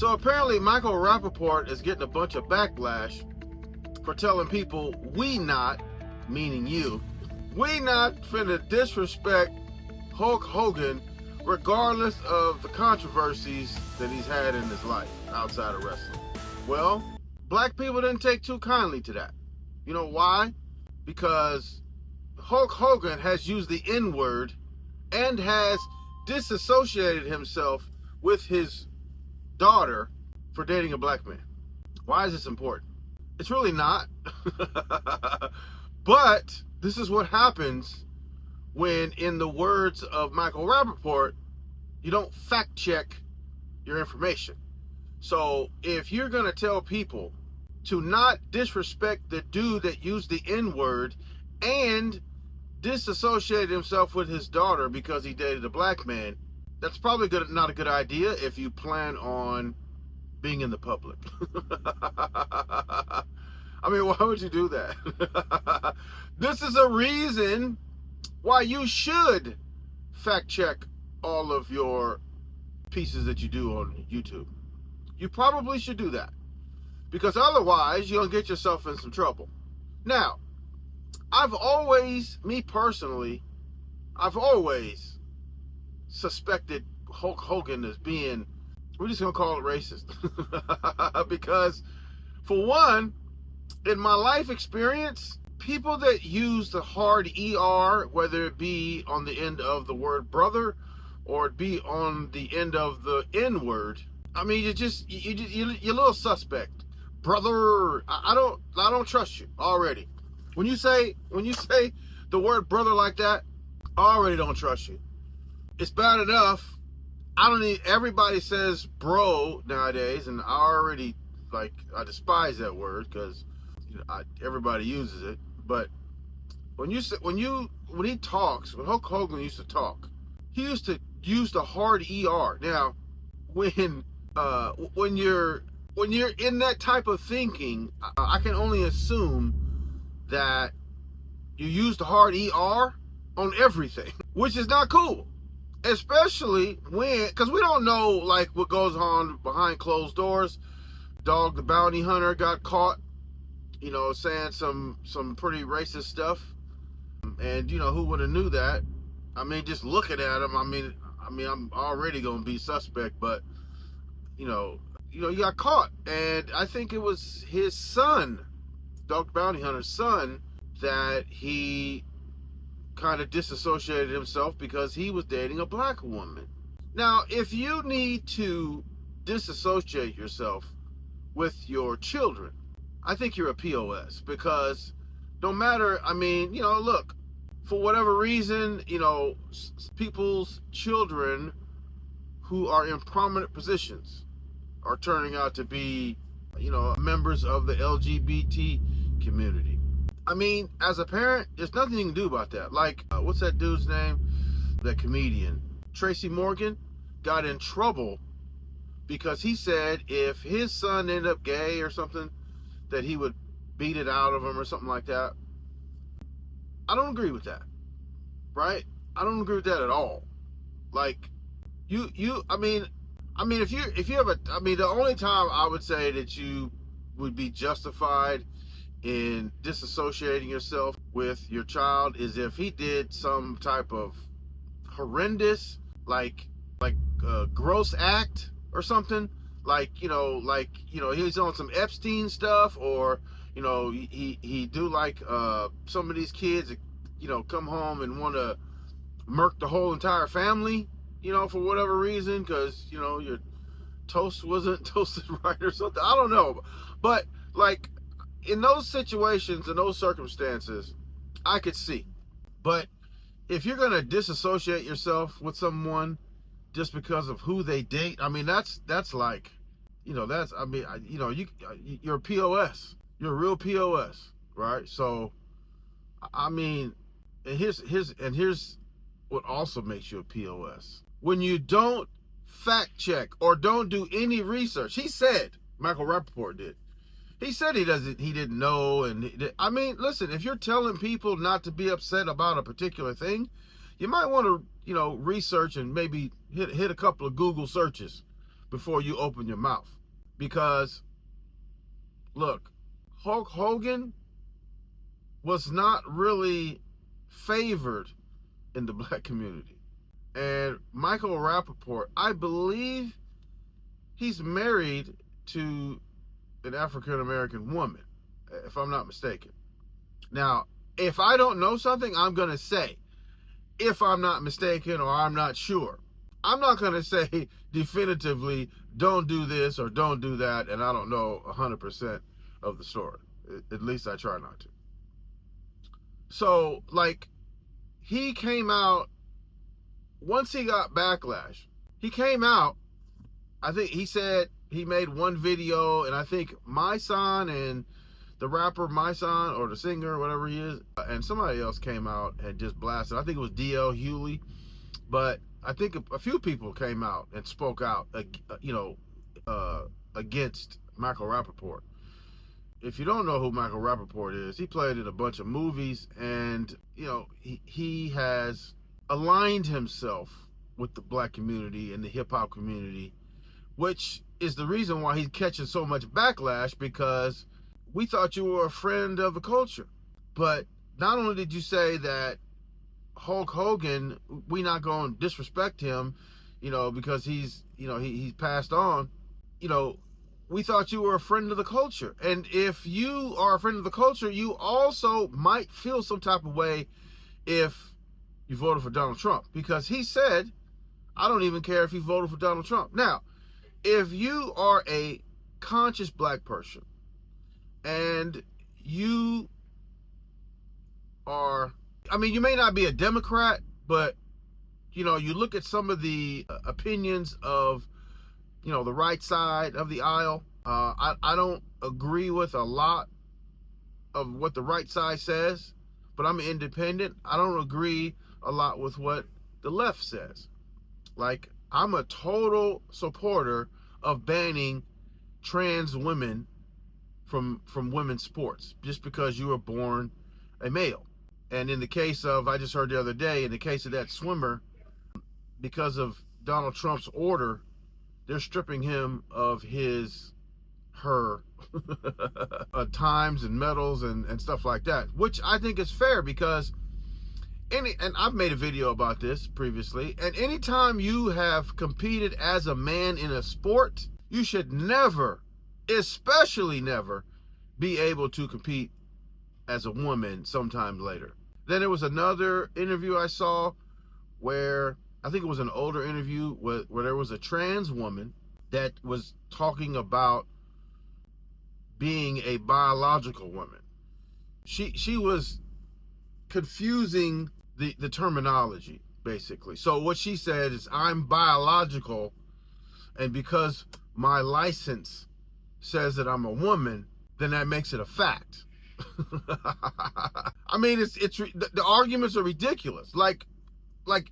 So apparently Michael Rapaport is getting a bunch of backlash for telling people we not, meaning you, we not finna disrespect Hulk Hogan regardless of the controversies that he's had in his life outside of wrestling. Well, black people didn't take too kindly to that. You know why? Because Hulk Hogan has used the N-word and has disassociated himself with his daughter for dating a black man. Why is this important? It's really not. But this is what happens when, in the words of Michael Rapaport, you don't fact check your information. So if you're going to tell people to not disrespect the dude that used the N-word and disassociated himself with his daughter because he dated a black man, that's probably not a good idea if you plan on being in the public. I mean, why would you do that? This is a reason why you should fact check all of your pieces that you do on YouTube. You probably should do that, because otherwise you'll get yourself in some trouble. Now, me personally, I've always suspected Hulk Hogan as being, we're just gonna call it racist. Because for one, in my life experience, people that use the hard ER, whether it be on the end of the word brother or it be on the end of the N word, I mean, you're a little suspect. Brother, I don't trust you already. When you say the word brother like that, I already don't trust you. It's bad enough. Everybody says bro nowadays, and I despise that word because everybody uses it. But when Hulk Hogan used to talk, he used to use the hard ER. Now, when you're in that type of thinking, I can only assume that you use the hard ER on everything, which is not cool. Especially because we don't know like what goes on behind closed doors. Dog the Bounty Hunter got caught, saying some pretty racist stuff, and who would have knew that? I mean, just looking at him, I mean, I'm already gonna be suspect, but he got caught, and I think it was his son, Dog the Bounty Hunter's son, that he kind of disassociated himself because he was dating a black woman. Now, if you need to disassociate yourself with your children, I think you're a POS, because no matter, look, for whatever reason, people's children who are in prominent positions are turning out to be, members of the LGBT community. I mean, as a parent, there's nothing you can do about that. Like, what's that dude's name? That comedian, Tracy Morgan, got in trouble because he said if his son ended up gay or something, that he would beat it out of him or something like that. I don't agree with that, right? I don't agree with that at all. Like, the only time I would say that you would be justified in disassociating yourself with your child is if he did some type of horrendous, like gross act or something, he was on some Epstein stuff, or he do like some of these kids come home and want to murk the whole entire family, for whatever reason, because your toast wasn't toasted right or something. I don't know, but like, in those situations, in those circumstances, I could see. But if you're gonna disassociate yourself with someone just because of who they date, I mean, that's like, you're a POS. You're a real POS, right? So, I mean, and here's what also makes you a POS. When you don't fact check or don't do any research. He said, Michael Rapaport did. He said he didn't know. And I mean, listen, if you're telling people not to be upset about a particular thing, you might want to, research and maybe hit a couple of Google searches before you open your mouth. Because, look, Hulk Hogan was not really favored in the black community. And Michael Rapaport, I believe he's married to an African American woman, if I'm not mistaken. Now, if I don't know something, I'm going to say, if I'm not mistaken or I'm not sure. I'm not going to say definitively, don't do this or don't do that, and I don't know 100% of the story. At least I try not to. So, like, he came out, once he got backlash, he came out, I think he said he made one video, and I think my son and the rapper My Son, or the singer, whatever he is, and somebody else came out and just blasted. I think it was D.L. Hewley, but I think a few people came out and spoke out, against Michael Rapaport. If you don't know who Michael Rapaport is, he played in a bunch of movies, and he has aligned himself with the black community and the hip hop community, which is the reason why he's catching so much backlash, because we thought you were a friend of the culture. But not only did you say that Hulk Hogan, we not going to disrespect him, because he's passed on, we thought you were a friend of the culture. And if you are a friend of the culture, you also might feel some type of way if you voted for Donald Trump, because he said, I don't even care if you voted for Donald Trump. Now, if you are a conscious black person and you are, you may not be a Democrat, but you look at some of the opinions of the right side of the aisle. I don't agree with a lot of what the right side says, but I'm independent. I don't agree a lot with what the left says. Like, I'm a total supporter of banning trans women from women's sports just because you were born a male. And in the case of, I just heard the other day, in the case of that swimmer, because of Donald Trump's order, they're stripping him of her times and medals and stuff like that, which I think is fair, because and I've made a video about this previously, and anytime you have competed as a man in a sport, you should never, especially never, be able to compete as a woman sometime later. Then there was another interview I saw where, I think it was an older interview, where there was a trans woman that was talking about being a biological woman. She was confusing the terminology, basically. So what she said is, I'm biological, and because my license says that I'm a woman, then that makes it a fact. The arguments are ridiculous. Like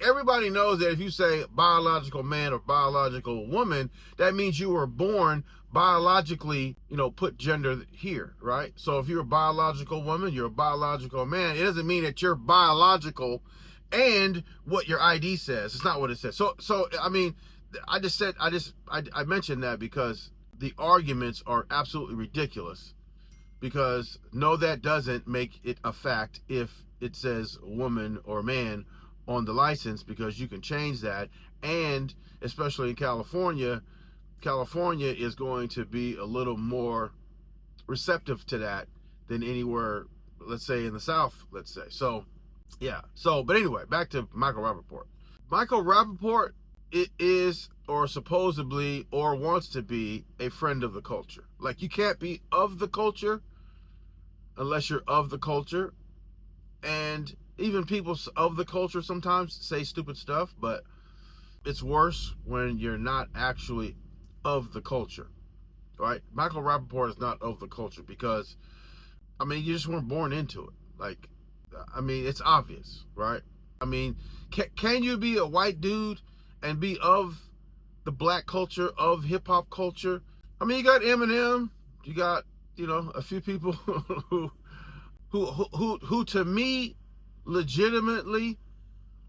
everybody knows that if you say biological man or biological woman, that means you were born biologically, put gender here, right? So if you're a biological woman, you're a biological man. It doesn't mean that you're biological and what your ID says. It's not what it says. So I mentioned that because the arguments are absolutely ridiculous, because no, that doesn't make it a fact if it says woman or man on the license, because you can change that. And especially in California is going to be a little more receptive to that than anywhere, let's say in the South, let's say. So yeah. But anyway, back to Michael Rapaport. Michael Rapaport is, or supposedly, or wants to be, a friend of the culture. Like, you can't be of the culture unless you're of the culture. And even people of the culture sometimes say stupid stuff, but it's worse when you're not actually of the culture, right? Michael Rapaport is not of the culture because, you just weren't born into it. Like, it's obvious, right? Can you be a white dude and be of the black culture, of hip hop culture? You got Eminem, you got, a few people who to me legitimately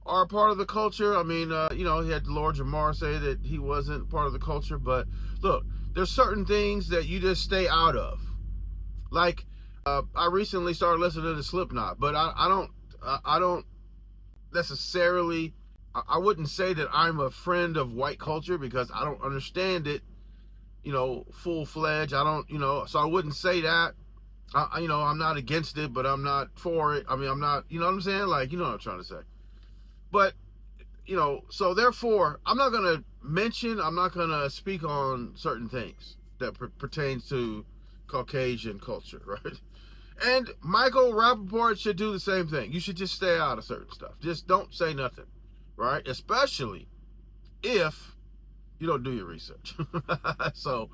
are part of the culture. I mean, you know, he had Lord Jamar say that he wasn't part of the culture, but look, there's certain things that you just stay out of. Like, I recently started listening to Slipknot, but I don't necessarily, I wouldn't say that I'm a friend of white culture because I don't understand it, you know, full fledged. I don't, you know, so I wouldn't say that. You know, I'm not against it, but I'm not for it. I mean, I'm not, you know what I'm saying? Like, you know what I'm trying to say. But, you know, so therefore, I'm not going to mention, I'm not going to speak on certain things that pertains to Caucasian culture, right? And Michael Rapaport should do the same thing. You should just stay out of certain stuff. Just don't say nothing, right? Especially if you don't do your research. So,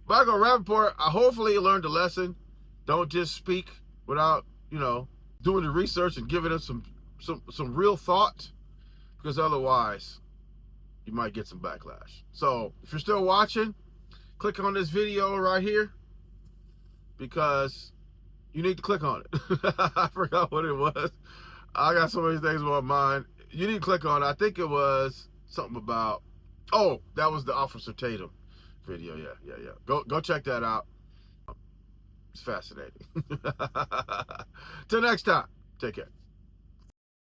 Michael Rapaport, hopefully you learned a lesson. Don't just speak without, you know, doing the research and giving it some real thought, because otherwise you might get some backlash. So if you're still watching, click on this video right here, because you need to click on it. I forgot what it was. I got so many things on my mind. You need to click on it. I think it was something about, oh, that was the Officer Tatum video. Yeah. Go check that out. It's fascinating. Till next time, take care.